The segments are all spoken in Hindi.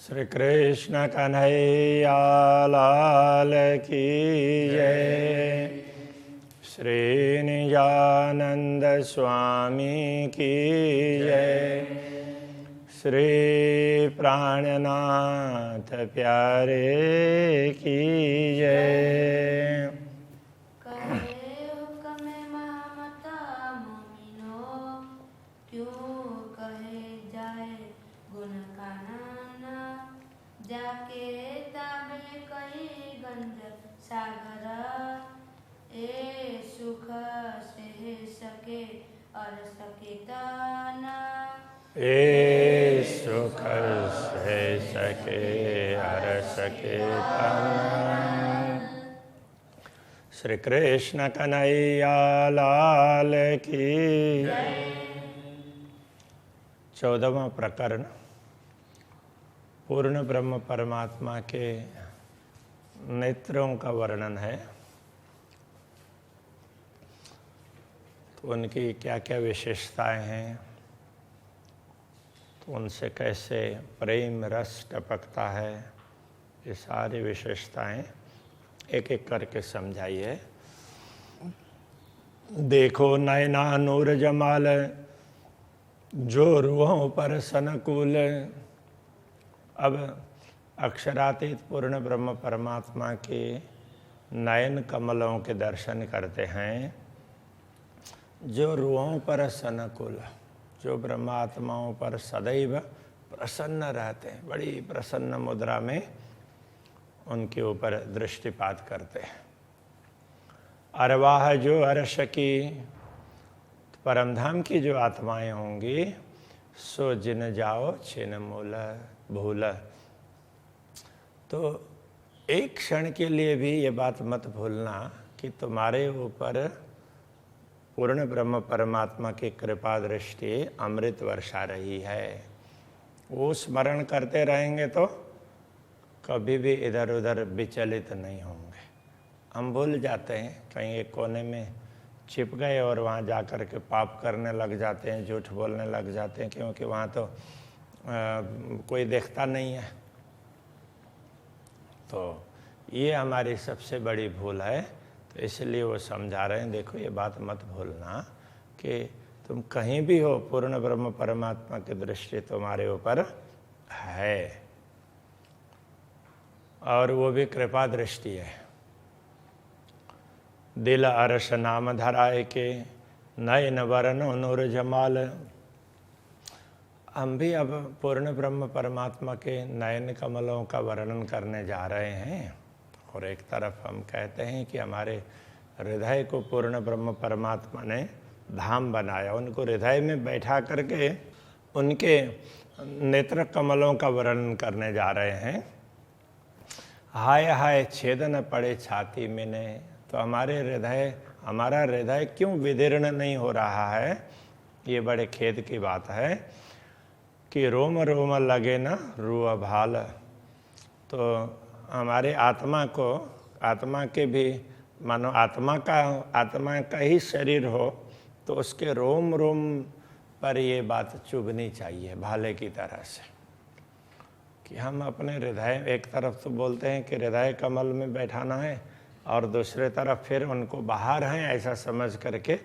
श्री कृष्ण कन्हैया लाल की जय। श्री निजानंद स्वामी की जय। श्री प्राणनाथ प्यारे की जय। जाके ताबे कई गंज सागर ए सुख से सके और सके ताना ए सुख से सके हर सके ताना। श्री कृष्ण कन्हैया लाल की। 14वां प्रकरण पूर्ण ब्रह्म परमात्मा के नेत्रों का वर्णन है। तो उनकी क्या क्या विशेषताएं हैं, तो उनसे कैसे प्रेम रस टपकता है, ये सारी विशेषताएं एक एक करके समझाइए। देखो नैना नूर जमाल, जो रूहों पर सनकूल। अब अक्षरातीत पूर्ण ब्रह्म परमात्मा के नयन कमलों के दर्शन करते हैं, जो रूहों पर सनकुल, जो ब्रह्मात्माओं पर सदैव प्रसन्न रहते हैं, बड़ी प्रसन्न मुद्रा में उनके ऊपर दृष्टिपात करते हैं। अरवाह जो अर्श की, परमधाम की जो आत्माएं होंगी, सो जिन जाओ छिन मूल भूल। तो एक क्षण के लिए भी ये बात मत भूलना कि तुम्हारे ऊपर पूर्ण ब्रह्म परमात्मा की कृपा दृष्टि अमृत वर्षा रही है। वो स्मरण करते रहेंगे तो कभी भी इधर उधर विचलित नहीं होंगे। हम भूल जाते हैं, कहीं एक कोने में छिप गए और वहाँ जाकर के पाप करने लग जाते हैं, झूठ बोलने लग जाते हैं, क्योंकि वहाँ तो कोई देखता नहीं है। तो ये हमारी सबसे बड़ी भूल है। तो इसलिए वो समझा रहे हैं, देखो ये बात मत भूलना कि तुम कहीं भी हो, पूर्ण ब्रह्म परमात्मा की दृष्टि तुम्हारे ऊपर है, और वो भी कृपा दृष्टि है। दिल अरश नाम धराए के, नयन वरण नूर जमाल। हम भी अब पूर्ण ब्रह्म परमात्मा के नयन कमलों का वर्णन करने जा रहे हैं। और एक तरफ हम कहते हैं कि हमारे हृदय को पूर्ण ब्रह्म परमात्मा ने धाम बनाया, उनको हृदय में बैठा करके उनके नेत्र कमलों का वर्णन करने जा रहे हैं। हाय हाय छेदन पड़े छाती में ने। तो हमारा हृदय क्यों विदीर्ण नहीं हो रहा है, ये बड़े खेद की बात है कि रोम रोम लगे ना रूह भाल। तो हमारे आत्मा के भी मानो आत्मा का ही शरीर हो, तो उसके रोम रोम पर ये बात चुभनी चाहिए भाले की तरह से, कि हम अपने हृदय, एक तरफ तो बोलते हैं कि हृदय कमल में बैठाना है, और दूसरे तरफ फिर उनको बाहर हैं ऐसा समझ करके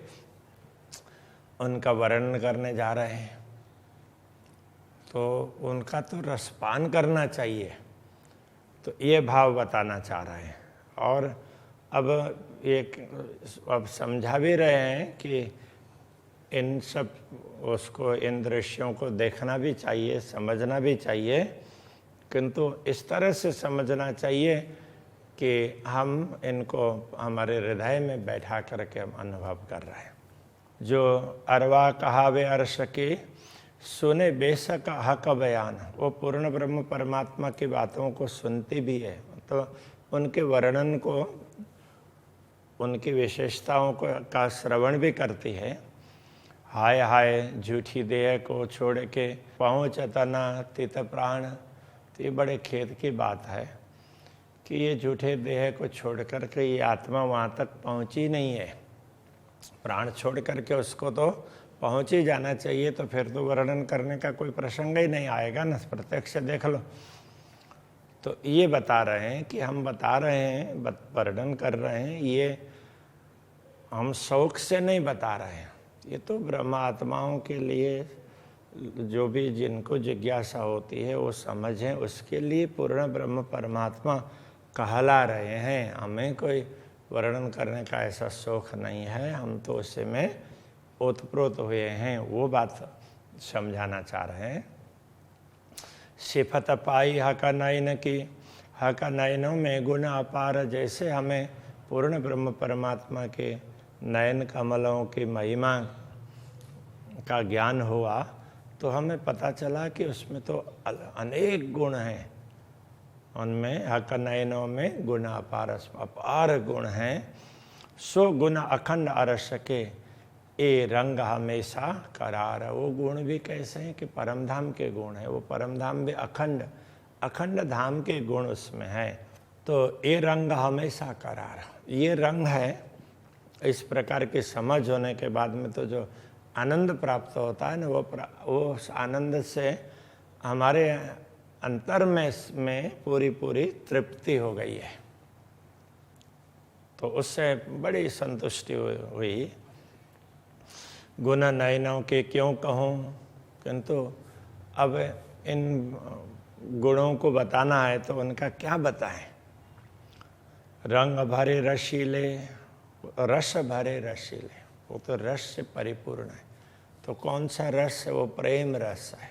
उनका वर्णन करने जा रहे हैं। तो उनका तो रसपान करना चाहिए, तो ये भाव बताना चाह रहे हैं। और अब समझा भी रहे हैं कि इन दृश्यों को देखना भी चाहिए, समझना भी चाहिए, किंतु इस तरह से समझना चाहिए कि हम इनको हमारे हृदय में बैठा करके हम अनुभव कर रहे हैं। जो अरवा कहावे अर्श की, सुने बेशक हक बयान। वो पूर्ण ब्रह्म परमात्मा की बातों को सुनती भी है, तो उनके वर्णन को, उनकी विशेषताओं को का श्रवण भी करती है। हाय हाय झूठी देह को छोड़ के पहुँच तना तित प्राण। तो ये बड़े खेद की बात है कि ये झूठे देह को छोड़ कर के ये आत्मा वहाँ तक पहुँची नहीं है। प्राण छोड़ करके उसको तो पहुँच ही जाना चाहिए, तो फिर तो वर्णन करने का कोई प्रसंग ही नहीं आएगा ना। प्रत्यक्ष देख लो तो ये बता रहे हैं कि हम बता रहे हैं, वर्णन कर रहे हैं, ये हम शौक से नहीं बता रहे हैं, ये तो ब्रह्म आत्माओं के लिए, जो भी जिनको जिज्ञासा होती है वो समझें, उसके लिए पूर्ण ब्रह्म परमात्मा कहला रहे हैं। हमें कोई वर्णन करने का ऐसा शौक नहीं है, हम तो उसे में ओतप्रोत हुए हैं, वो बात समझाना चाह रहे हैं। सिफत पाई हका नयन की, हका नयनों में गुण अपार। जैसे हमें पूर्ण ब्रह्म परमात्मा के नयन कमलों की महिमा का ज्ञान हुआ तो हमें पता चला कि उसमें तो अनेक गुण हैं, उनमें हक नयनों में गुण अपार गुण हैं। सो गुण अखंड अरस के ए रंग हमेशा करार। वो गुण भी कैसे हैं कि परम धाम के गुण हैं, वो परम धाम भी अखंड धाम के गुण उसमें हैं। तो ये रंग हमेशा करार, ये रंग है। इस प्रकार की समझ होने के बाद में तो जो आनंद प्राप्त होता है ना, वो आनंद से हमारे अंतर में पूरी तृप्ति हो गई है, तो उससे बड़ी संतुष्टि हुई। गुण नयनों के क्यों कहूँ, किंतु अब इन गुणों को बताना है तो उनका क्या बताएं। रंग भरे रसीले, रस भरे रसीले, वो तो रस से परिपूर्ण है। तो कौन सा रस है, वो प्रेम रस है,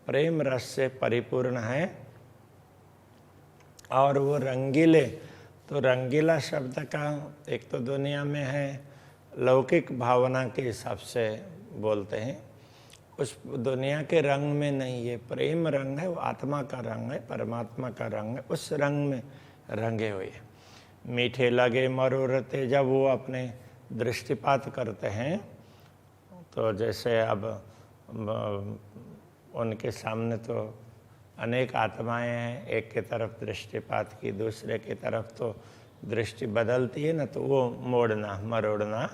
प्रेम रस से परिपूर्ण है। और वो रंगीले, तो रंगीला शब्द का एक तो दुनिया में है लौकिक भावना के हिसाब से बोलते हैं, उस दुनिया के रंग में नहीं, ये प्रेम रंग है, वो आत्मा का रंग है, परमात्मा का रंग है, उस रंग में रंगे हुए। मीठे लगे मरोरते, जब वो अपने दृष्टिपात करते हैं तो जैसे अब उनके सामने तो अनेक आत्माएं हैं, एक की तरफ दृष्टिपात की, दूसरे की तरफ तो दृष्टि बदलती है ना, तो वो मोड़ना मरोड़ना।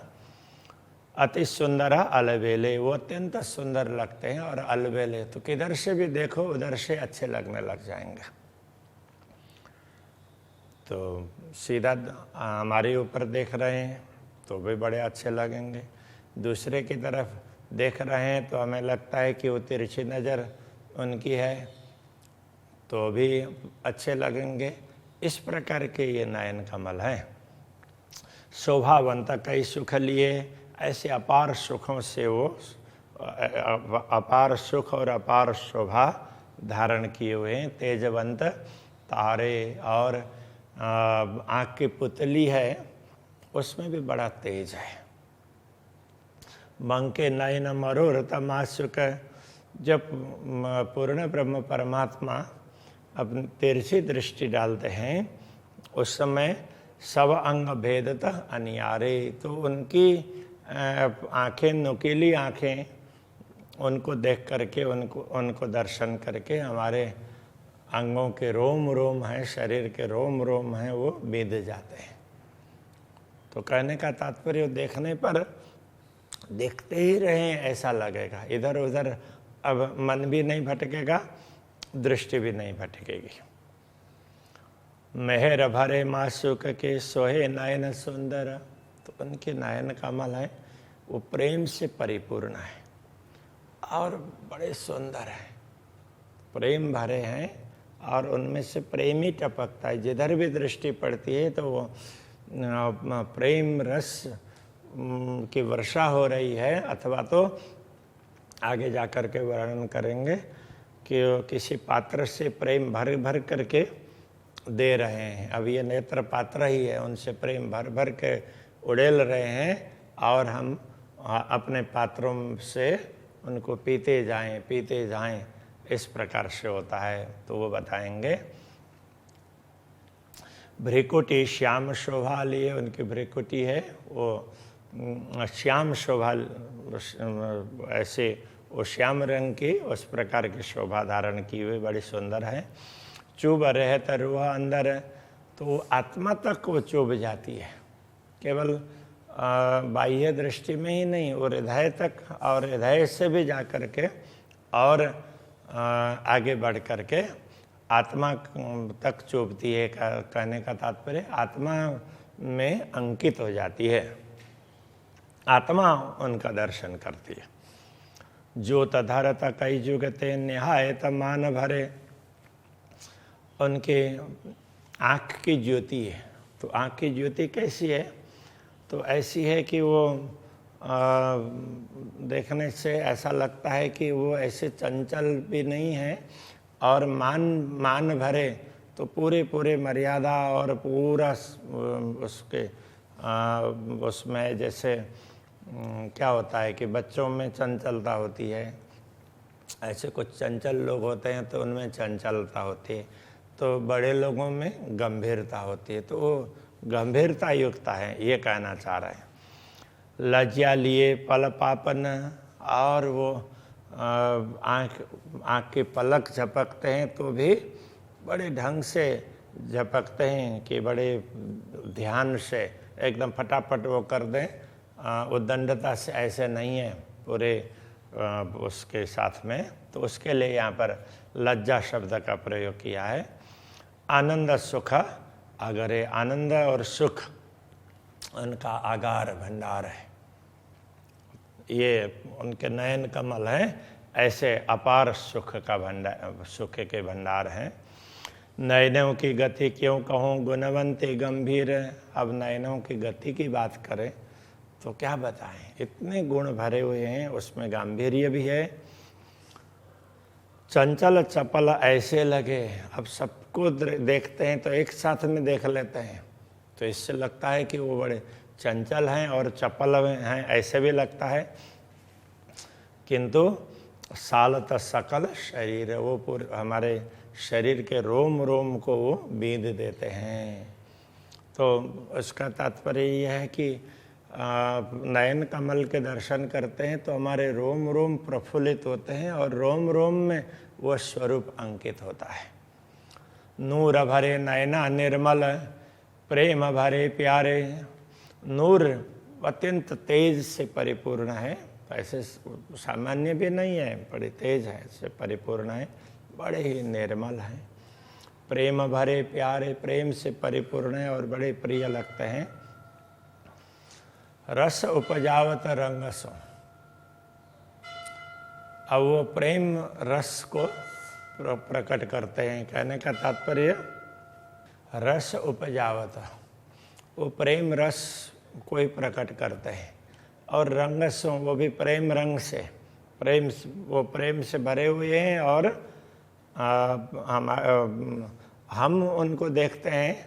अति सुंदर अलबेले, वो अत्यंत सुंदर लगते हैं, और अलबेले तो किधर से भी देखो उधर से अच्छे लगने लग जाएंगे। तो सीधा हमारे ऊपर देख रहे हैं तो भी बड़े अच्छे लगेंगे, दूसरे की तरफ देख रहे हैं तो हमें लगता है कि वो तिरछी नज़र उनकी है तो भी अच्छे लगेंगे। इस प्रकार के ये नयन कमल हैं। शोभावंत कई सुख लिए, ऐसे अपार सुखों से वो अपार सुख और अपार शोभा धारण किए हुए हैं। तेजवंत तारे, और आँख की पुतली है उसमें भी बड़ा तेज है। मंके नयन मरोर तमाशुक, जब पूर्ण ब्रह्म परमात्मा अपनी तिरछी दृष्टि डालते हैं उस समय सब अंग भेदतः अनियारे, तो उनकी आँखें, नुकीली आँखें, उनको देख करके, उनको दर्शन करके हमारे अंगों के रोम रोम हैं, शरीर के रोम रोम हैं, वो बेध जाते हैं। तो कहने का तात्पर्य देखने पर देखते ही रहें ऐसा लगेगा, इधर उधर अब मन भी नहीं भटकेगा, दृष्टि भी नहीं भटकेगी। मेहर भरे मासूक के सोहे नयन सुंदर, तो उनके नयन कमल है वो प्रेम से परिपूर्ण है और बड़े सुंदर हैं, प्रेम भरे हैं और उनमें से प्रेम ही टपकता है। जिधर भी दृष्टि पड़ती है तो वो प्रेम रस की वर्षा हो रही है, अथवा तो आगे जा कर के वर्णन करेंगे कि किसी पात्र से प्रेम भर भर करके दे रहे हैं। अब ये नेत्र पात्र ही है, उनसे प्रेम भर भर के उड़ेल रहे हैं और हम अपने पात्रों से उनको पीते जाएं, इस प्रकार से होता है। तो वो बताएंगे। भ्रिकुटी श्याम शोभा लिए, उनकी भ्रिकुटी है वो श्याम शोभा, ऐसे वो श्याम रंग की उस प्रकार की शोभा धारण की हुई बड़ी सुंदर है। चुभ रहता रूह अंदर, तो आत्मा तक वो चुभ जाती है, केवल बाह्य दृष्टि में ही नहीं, वो हृदय तक, और हृदय से भी जा कर के और आगे बढ़ कर के आत्मा तक चुभती है। कहने का तात्पर्य आत्मा में अंकित हो जाती है, आत्मा उनका दर्शन करती है। जो तधारत कई जुगते निहायत मान भरे, उनके आँख की ज्योति है। तो आँख की ज्योति कैसी है? तो ऐसी है कि वो देखने से ऐसा लगता है कि वो ऐसे चंचल भी नहीं है, और मान भरे तो पूरे मर्यादा और पूरा उसके उसमें जैसे क्या होता है कि बच्चों में चंचलता होती है, ऐसे कुछ चंचल लोग होते हैं तो उनमें चंचलता होती है, तो बड़े लोगों में गंभीरता होती है, तो वो गंभीरता युक्त है, ये कहना चाह रहे हैं। लज्जा लिए पल पापन, और वो आँख के पलक झपकते हैं तो भी बड़े ढंग से झपकते हैं कि बड़े ध्यान से एकदम फटाफट वो कर दें, उद्दंडता से ऐसे नहीं है पूरे उसके साथ में। तो उसके लिए यहाँ पर लज्जा शब्द का प्रयोग किया है। आनंद सुख अगरे, आनंद और सुख उनका आगार भंडार है, ये उनके नयन कमल हैं, ऐसे अपार सुख का भंडार, सुख के भंडार हैं। नयनों की गति क्यों कहूँ गुणवंती गंभीर। अब नयनों की गति की बात करें तो क्या बताएं, इतने गुण भरे हुए हैं, उसमें गांधीर्य भी है। चंचल चपल ऐसे लगे, अब सबको देखते हैं तो एक साथ में देख लेते हैं, तो इससे लगता है कि वो बड़े चंचल हैं और चपल हैं, ऐसे भी लगता है। किंतु सालत सकल शरीर, वो पूरे हमारे शरीर के रोम रोम को वो बींध देते हैं। तो उसका तात्पर्य यह है कि नयन कमल के दर्शन करते हैं तो हमारे रोम रोम प्रफुल्लित होते हैं और रोम रोम में वो स्वरूप अंकित होता है। नूर भरे नयना निर्मल, प्रेम भरे प्यारे। नूर अत्यंत तेज से परिपूर्ण है, ऐसे सामान्य भी नहीं है, बड़े तेज है, से परिपूर्ण है, बड़े ही निर्मल हैं। प्रेम भरे प्यारे, प्रेम से परिपूर्ण है और बड़े प्रिय लगते हैं। रस उपजावत रंगसो, अब वो प्रेम रस को प्रकट करते हैं। कहने का तात्पर्य रस उपजावत, वो प्रेम रस को ही प्रकट करते हैं। और रंगसो, वो भी प्रेम रंग से, वो प्रेम से भरे हुए हैं। और हम उनको देखते हैं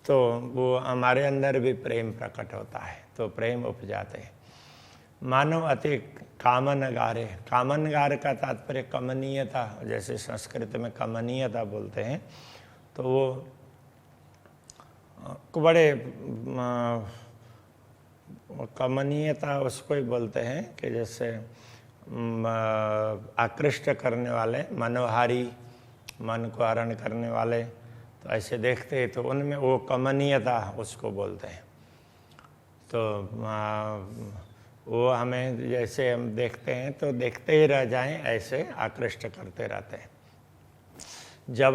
तो वो हमारे अंदर भी प्रेम प्रकट होता है, तो प्रेम उपजाते हैं। मानव अति कामनगारे, कामनगार का तात्पर्य कमनीयता, जैसे संस्कृत में कमनीयता बोलते हैं, तो वो बड़े कमनीयता उसको ही बोलते हैं कि जैसे आकृष्ट करने वाले, मनोहारी, मन को हरण करने वाले, तो ऐसे देखते हैं तो उनमें वो कमनीयता उसको बोलते हैं। तो वो हमें जैसे हम देखते हैं तो देखते ही रह जाएं, ऐसे आकृष्ट करते रहते हैं। जब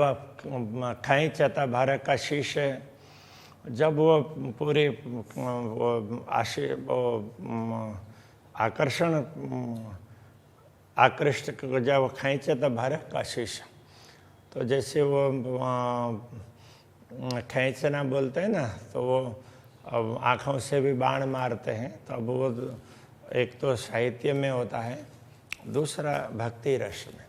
खैंचता भर कशिश, जब वो पूरे आकर्षण आकृष्ट जब खैंचत भर कशिश, तो जैसे वो खींचना बोलते हैं ना, तो वो अब आँखों से भी बाण मारते हैं। तो अब वो एक तो साहित्य में होता है, दूसरा भक्ति रस में।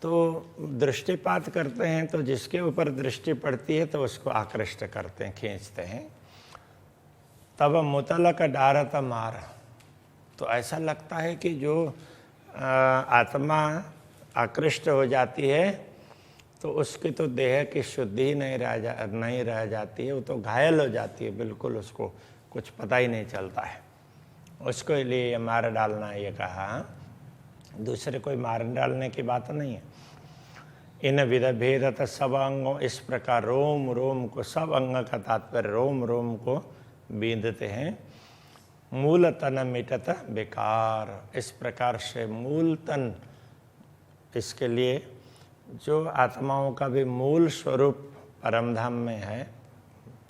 तो दृष्टिपात करते हैं तो जिसके ऊपर दृष्टि पड़ती है तो उसको आकृष्ट करते हैं, खींचते हैं। तब मुतलक डारत मार, तो ऐसा लगता है कि जो आत्मा आकृष्ट हो जाती है तो उसकी तो देह की शुद्धि नहीं रह जाती है, वो तो घायल हो जाती है, बिल्कुल उसको कुछ पता ही नहीं चलता है। उसको लिए मार डालना ये कहा, दूसरे कोई मार डालने की बात नहीं है। इन विध भेदत सब अंगों, इस प्रकार रोम रोम को, सब अंग का तात्पर्य रोम रोम को बींधते हैं। मूल तन मिटत बेकार, इस प्रकार से मूल तन, इसके लिए जो आत्माओं का भी मूल स्वरूप परमधाम में है,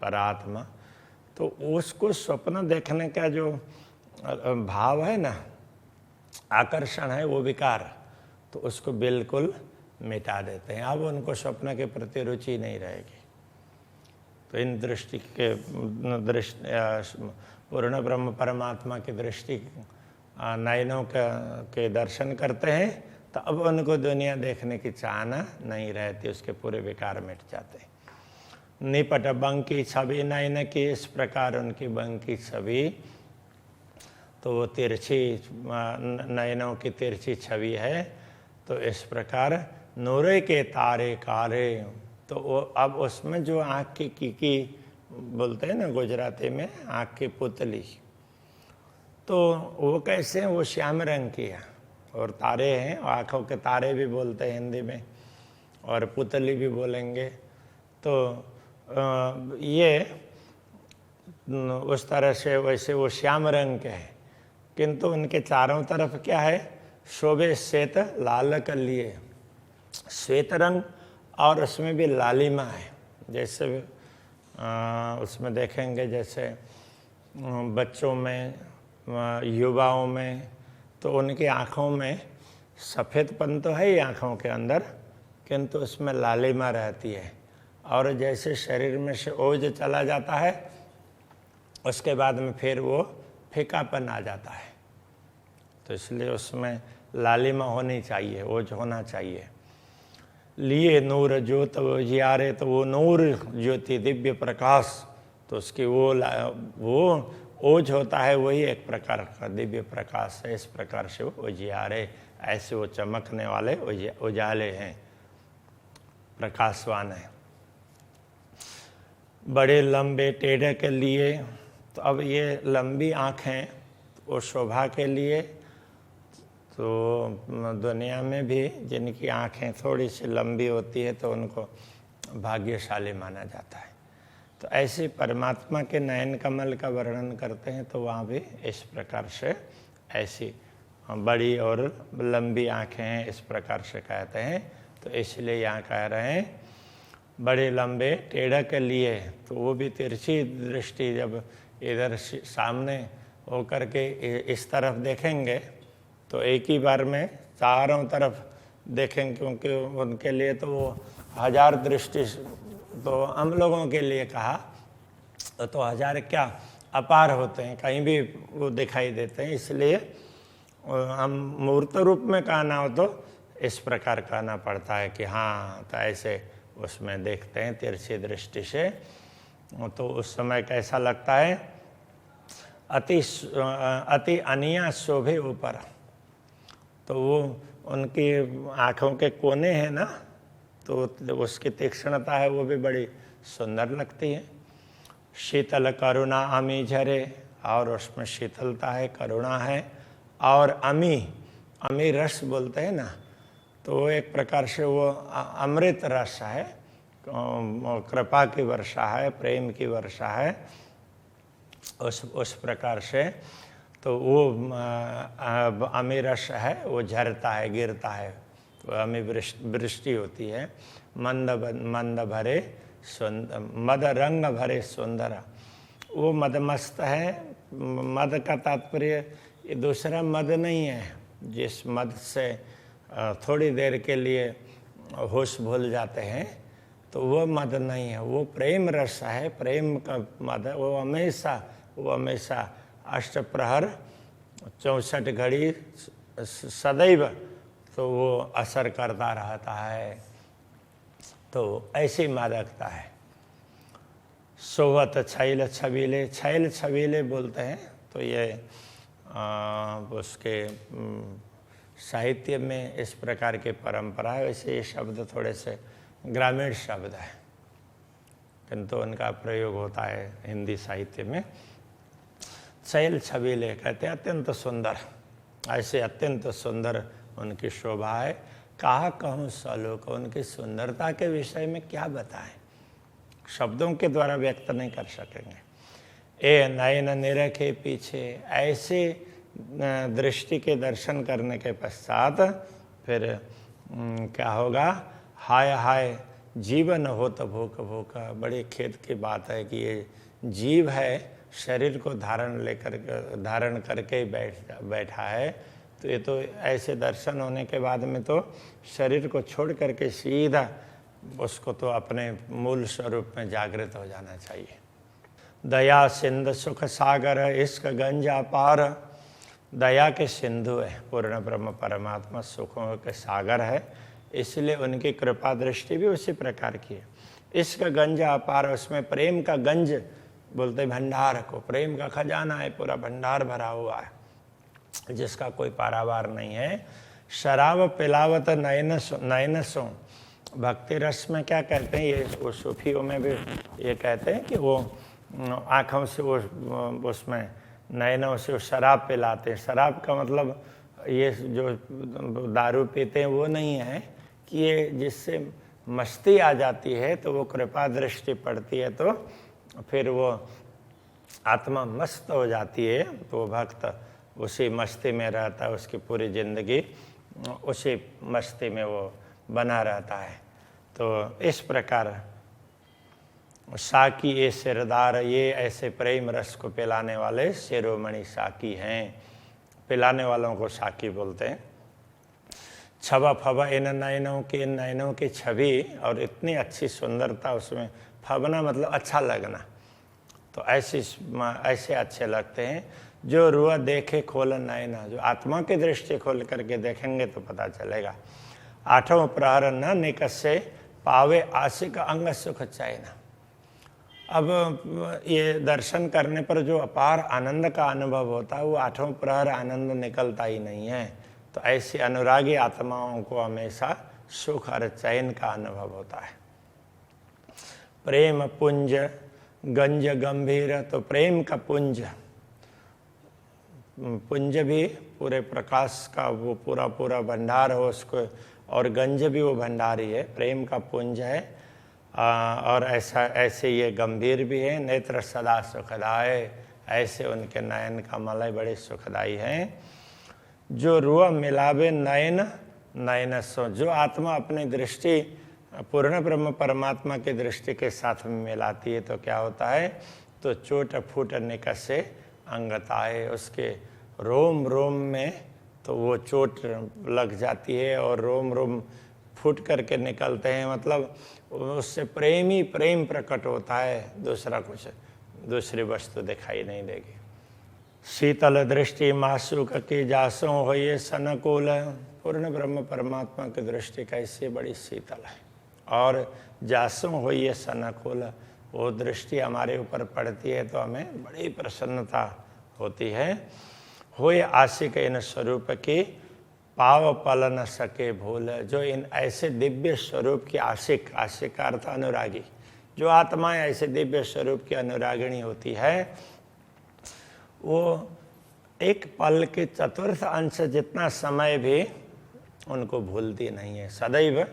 परात्मा, तो उसको स्वप्न देखने का जो भाव है ना, आकर्षण है, वो विकार, तो उसको बिल्कुल मिटा देते हैं। अब उनको स्वप्न के प्रति रुचि नहीं रहेगी। तो इन दृष्टि के पूर्ण ब्रह्म परमात्मा की दृष्टि नयनों के दर्शन करते हैं, तो अब उनको दुनिया देखने की चाहना नहीं रहती, उसके पूरे विकार मिट जाते हैं। निपट बंकी छवि नयन की, इस प्रकार उनकी बंकी छवि, तो वो तिरछी नयनों की तिरछी छवि है। तो इस प्रकार नूरे के तारे कारे, तो वो अब उसमें जो आँख की बोलते हैं ना गुजराती में, आँख की पुतली, तो वो कैसे हैं, वो श्याम रंग की है, और तारे हैं, आँखों के तारे भी बोलते हैं हिंदी में, और पुतली भी बोलेंगे। तो ये उस तरह से वैसे वो श्याम रंग के हैं, किंतु उनके चारों तरफ क्या है, शोभे श्वेत लाल कलिए, श्वेत रंग, और उसमें भी लालिमा है। जैसे उसमें देखेंगे जैसे बच्चों में, युवाओं में, तो उनकी आँखों में सफ़ेदपन तो है ही आँखों के अंदर, किंतु उसमें लालिमा रहती है। और जैसे शरीर में से ओज चला जाता है, उसके बाद में फिर वो फीकापन आ जाता है। तो इसलिए उसमें लालिमा होनी चाहिए, ओज होना चाहिए। लिए नूर ज्योत उजियारे, तो वो नूर ज्योति दिव्य प्रकाश, तो उसकी वो ओज होता है, वही एक प्रकार का दिव्य प्रकाश है। इस प्रकार से वो उजियारे, ऐसे वो चमकने वाले उजाले हैं, प्रकाशवान है। बड़े लंबे टेढ़े के लिए, तो अब ये लंबी आँखें वो शोभा के लिए, तो दुनिया में भी जिनकी आँखें थोड़ी सी लंबी होती है तो उनको भाग्यशाली माना जाता है। तो ऐसे परमात्मा के नयन कमल का वर्णन करते हैं, तो वहाँ भी इस प्रकार से ऐसी बड़ी और लंबी आँखें हैं, इस प्रकार से कहते हैं। तो इसलिए यहाँ कह रहे हैं बड़े लंबे टेढ़े के लिए, तो वो भी तिरछी दृष्टि, जब इधर सामने होकर के इस तरफ देखेंगे तो एक ही बार में चारों तरफ देखेंगे, क्योंकि उनके लिए तो वो 1000 दृष्टि, तो हम लोगों के लिए कहा तो 1000 क्या अपार होते हैं, कहीं भी वो दिखाई देते हैं। इसलिए हम मूर्त रूप में कहना हो तो इस प्रकार कहना पड़ता है कि हाँ, तो ऐसे उसमें देखते हैं तिरछी दृष्टि से। तो उस समय कैसा लगता है, अति अनिया शोभे ऊपर, तो वो उनकी आँखों के कोने हैं ना, तो उसकी तीक्ष्णता है, वो भी बड़ी सुंदर लगती है। शीतल करुणा अमी झरे, और उसमें शीतलता है, करुणा है, और अमी रस बोलते हैं ना, तो वो एक प्रकार से वो अमृत रस है, कृपा की वर्षा है, प्रेम की वर्षा है, उस प्रकार से। तो वो अमी रस है, वो झरता है, गिरता है, तो अमी वृष्टि होती है। मंद भरे मद रंग भरे सुंदर, वो मदमस्त है। मद का तात्पर्य ये दूसरा मद नहीं है, जिस मद से थोड़ी देर के लिए होश भूल जाते हैं, तो वो मद नहीं है, वो प्रेम रस है, प्रेम का मद है। वो हमेशा अष्टप्रहर 64 घड़ी सदैव तो वो असर करता रहता है, तो ऐसी मादकता है। सोवत छैल छबीले, छैल छबीले बोलते हैं, तो ये उसके साहित्य में इस प्रकार की परंपरा है। वैसे ये शब्द थोड़े से ग्रामीण शब्द है, किंतु उनका प्रयोग होता है हिंदी साहित्य में। छैल छबीले कहते हैं अत्यंत सुंदर, ऐसे अत्यंत सुंदर उनकी शोभा है। कहा कहूँ सलोक, उनकी सुंदरता के विषय में क्या बताएं, शब्दों के द्वारा व्यक्त नहीं कर सकेंगे। ए नयन निरखे पीछे, ऐसे दृष्टि के दर्शन करने के पश्चात फिर क्या होगा, हाय हाय जीवन हो तो भूख भूखा। बड़े खेद की बात है कि ये जीव है, शरीर को धारण करके ही बैठा है। तो ये तो ऐसे दर्शन होने के बाद में तो शरीर को छोड़ करके सीधा उसको तो अपने मूल स्वरूप में जागृत हो जाना चाहिए। दया सिंधु सुख सागर इश्क गंज अपार। दया के सिंधु है पूर्ण ब्रह्म परमात्मा, सुखों के सागर है, इसलिए उनकी कृपा दृष्टि भी उसी प्रकार की है। इश्क गंज अपार, उसमें प्रेम का गंज बोलते भंडार को, प्रेम का खजाना है, पूरा भंडार भरा हुआ है जिसका कोई पारावार नहीं है। शराब पिलावत नयन सो, भक्ति रस में क्या कहते हैं, ये वो सूफियों में भी ये कहते हैं कि वो आँखों से वो उसमें नयनों से शराब पिलाते हैं। शराब का मतलब ये जो दारू पीते हैं वो नहीं है कि ये जिससे मस्ती आ जाती है तो वो कृपा दृष्टि पड़ती है तो फिर वो आत्मा मस्त हो जाती है, तो वो भक्त उसी मस्ती में रहता है, उसकी पूरी ज़िंदगी उसी मस्ती में वो बना रहता है। तो इस प्रकार साकी ये सिरदार, ये ऐसे प्रेम रस को पिलाने वाले शिरोमणि साकी हैं, पिलाने वालों को साकी बोलते हैं। छबा फबा इन नयनों की छवि और इतनी अच्छी सुंदरता उसमें, फबना मतलब अच्छा लगना, तो ऐसे अच्छे लगते हैं। जो रुआ देखे खोल नयना, जो आत्मा की दृष्टि खोल करके देखेंगे तो पता चलेगा। आठों प्रहर न निकसे पावे आशिक अंग सुख चैन। अब ये दर्शन करने पर जो अपार आनंद का अनुभव होता है वो आठों प्रहर आनंद निकलता ही नहीं है। तो ऐसी अनुरागी आत्माओं को हमेशा सुख और चैन का अनुभव होता है। प्रेम पुंज गंज गंभीर, तो प्रेम का पुंज भी पूरे प्रकाश का वो पूरा भंडार हो उसको, और गंज भी वो भंडार ही है, प्रेम का पुंज है। और ऐसे ये गंभीर भी है। नेत्र सदा सुखदाय, ऐसे उनके नयन कमल बड़े सुखदाई हैं। जो रुआ मिलावे नयन सो, जो आत्मा अपनी दृष्टि पूर्ण ब्रह्म परमात्मा की दृष्टि के साथ में मिलाती है तो क्या होता है, तो चोट फूट निकसे अंगताए, उसके रोम रोम में तो वो चोट लग जाती है और रोम रोम फूट करके निकलते हैं, मतलब उससे प्रेम प्रकट होता है, दूसरी वस्तु दिखाई नहीं देगी। शीतल दृष्टि मासूक की जासों हो ये सनकुल, पूर्ण ब्रह्म परमात्मा की दृष्टि कैसी बड़ी शीतल है, और जासों हो ये सनकुल, वो दृष्टि हमारे ऊपर पड़ती है तो हमें बड़ी प्रसन्नता होती है। होए आशिक इन स्वरूप की पाव पल न सके भूल, जो इन ऐसे दिव्य स्वरूप की आशिक का अर्थ अनुरागी, जो आत्माएं ऐसे दिव्य स्वरूप की अनुरागिणी होती है वो एक पल के चतुर्थ अंश जितना समय भी उनको भूलती नहीं है, सदैव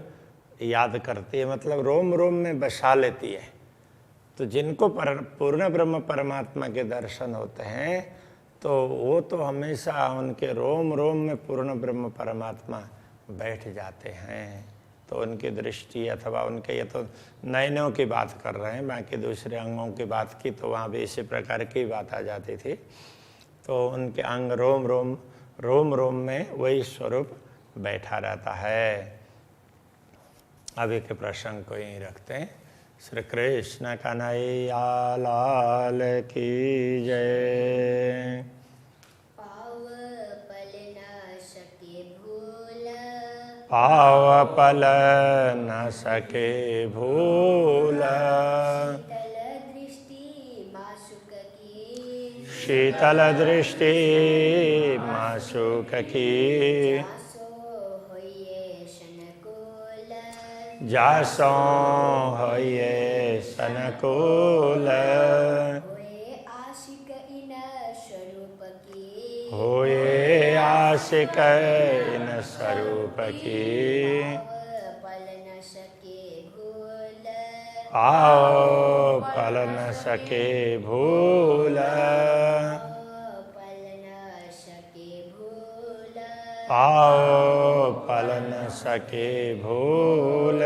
याद करती है, मतलब रोम रोम में बसा लेती है। तो जिनको पूर्ण ब्रह्म परमात्मा के दर्शन होते हैं तो वो तो हमेशा उनके रोम रोम में पूर्ण ब्रह्म परमात्मा बैठ जाते हैं। तो उनकी दृष्टि अथवा उनके, ये तो नयनों की बात कर रहे हैं, बाकी दूसरे अंगों की बात की तो वहाँ भी इसी प्रकार की बात आ जाती थी। तो उनके अंग रोम रोम में वही स्वरूप बैठा रहता है। अभी के प्रसंग को यहीं रखते हैं। श्री कृष्ण कन्हैया लाल की जय। पाव पल न सके भूल, शीतल दृष्टि माशुक की, जासों होइए सनकुल, होए आशिक इन स्वरूप की, आओ पल न सके भूल। पाओ पल न सके भूल।